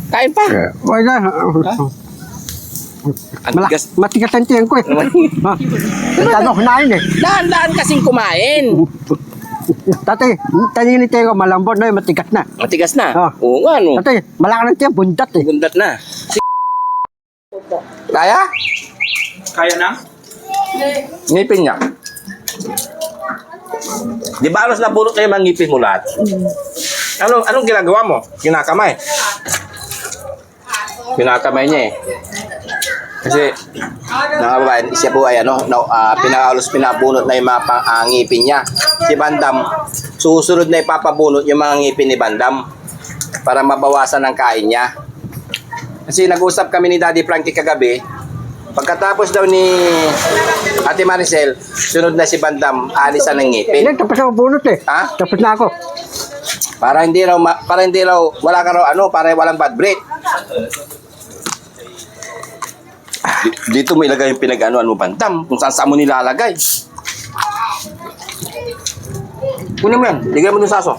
Kain pa. Wala. Ang tigas. Matigas ang tiyan ko eh. Tano kunain eh. Dahan-dahan kasing kumain. Tatay, taninin tayo ko, malambot na yun, matigas na. Matigas na. Ah. Oo nga, no. Tatay, malaki ng tiyan, bundat eh. Bundat na. Kaya? Kaya na? Ngipin niya. Di ba alos nabulot kayo mga ngipin mo lahat? Anong ginagawa mo? Kinakamay. Kinakamay niya eh. Kasi, mga babae, siya po ay pinabunot na yung mga ngipin niya. Si Bandam, susunod na ipapabunot yung mga ngipin ni Bandam para mabawasan ang kain niya. Kasi nag-usap kami ni Daddy Frankie kagabi, pagkatapos daw ni Ate Maricel, sunod na si Bandam, alisan ng ngipin. Hindi, tapos ako bunot eh. Ha? Tapos na ako. Para hindi raw, wala ka raw para walang bad breath. Dito mo ilagay yung pinag-ano mo, Bandam, kung saan mo nilalagay. Kunin mo yan, ligay mo dun sa aso.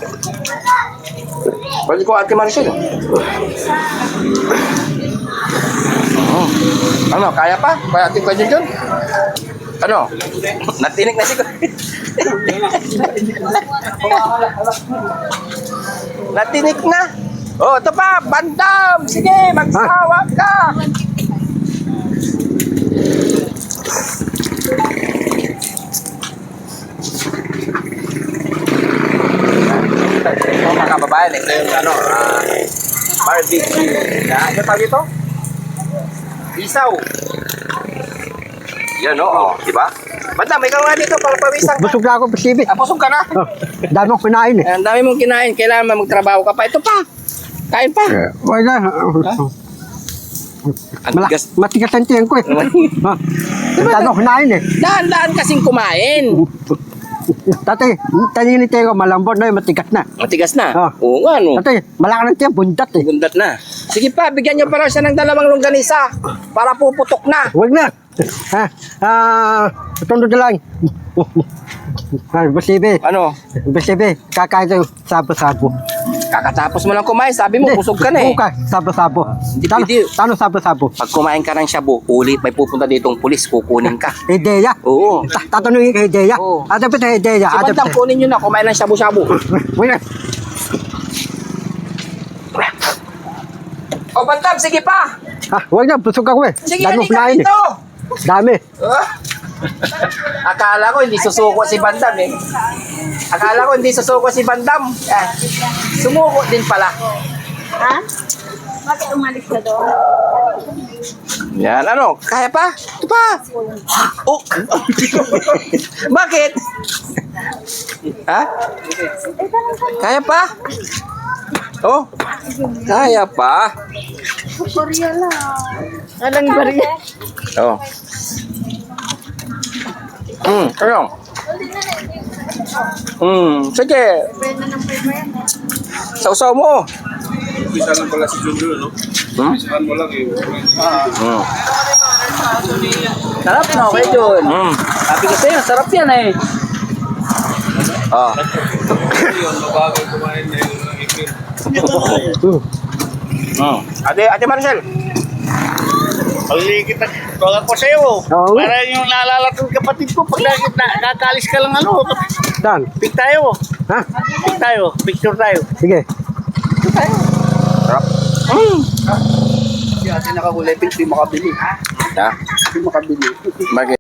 Pwede ko Ate Maricel. Ano, kaya pa? Kaya Ate Kajun dyan? Ano? Natinig na siguro. Natinig na. Oh, ito pa, Bandam. Sige, magsawa ka. Mga kababayan, ito yung barbecue. Ano tawag ito? Isaw. Yan o, diba? Bandam, ikaw nga dito para pawisan ka. Busog na ako, pasibi. Busog ka na. Dami akong kunain eh. Ang dami mong kinain, kailangan magtrabaho ka pa. Ito pa, kain pa. Wala. Ang tigas. Matigas ang tiyan ko eh. Tano kunain eh. Dahan-dahan kasing kumain. Tatay, taninin tayo ko, malambot na yun, matigas na. Matigas na. Ah. Oo nga, no. Tatay, malaki ng tiyan, bundat eh. Bundat na. Sige pa, bigyan niyo pa raw siya ng 2 longganisa para puputok na. Huwag na. Tunod na lang. Basibi. Ano? Basibi, kakain tayo sabo-sabo. Kakatapos mo lang kumain, sabi mo, busog ka na eh. Buka, sabo-sabo. Hindi Tano, pwede. tano sabo-sabo. Pag kumain ka ng shabu, ulit may pupunta ditong pulis, kukunin ka. Ideya. Oo. Tatanungin kay Ideya. Oo. Adapit na Ideya. Si Bandam, kunin nyo na, kumain ng shabu-shabu. Huwag na. O Bandam, sige pa. Huwag na, busog ako eh. Sige, Dami halika kunain eh. dito. Dami. Akala ko hindi susuko si Bandam eh. Akala ko hindi susuko si Bandam. Sumuko din pala. Ha? Bakit umalis ka doon? Yan, ano? Kaya pa? Ito pa. Oh. Bakit? Ha? Kaya pa? Oh. Kaya pa? Korea lang. Alang bariya. Oh. Ano? Sige. Sausaw mo. Isa lang pala si Junior, no? Isahan mo lang eh. Sarap na, okay Jun. Sabi ko sa'yo, sarap yan eh. Oh. Yun, mabagal kumain na yung ipin. Ate Maricel. Paligit ako ko sa'yo. Oo. Para yung naalala ko ng kapatid ko, pag nakakalis ka lang ano, Dan. pick tayo. Ha? Pick tayo, picture tayo. Sige. Sarap. Si ate nakakulay, hindi makabili. Ha? Hindi makabili. Bakit?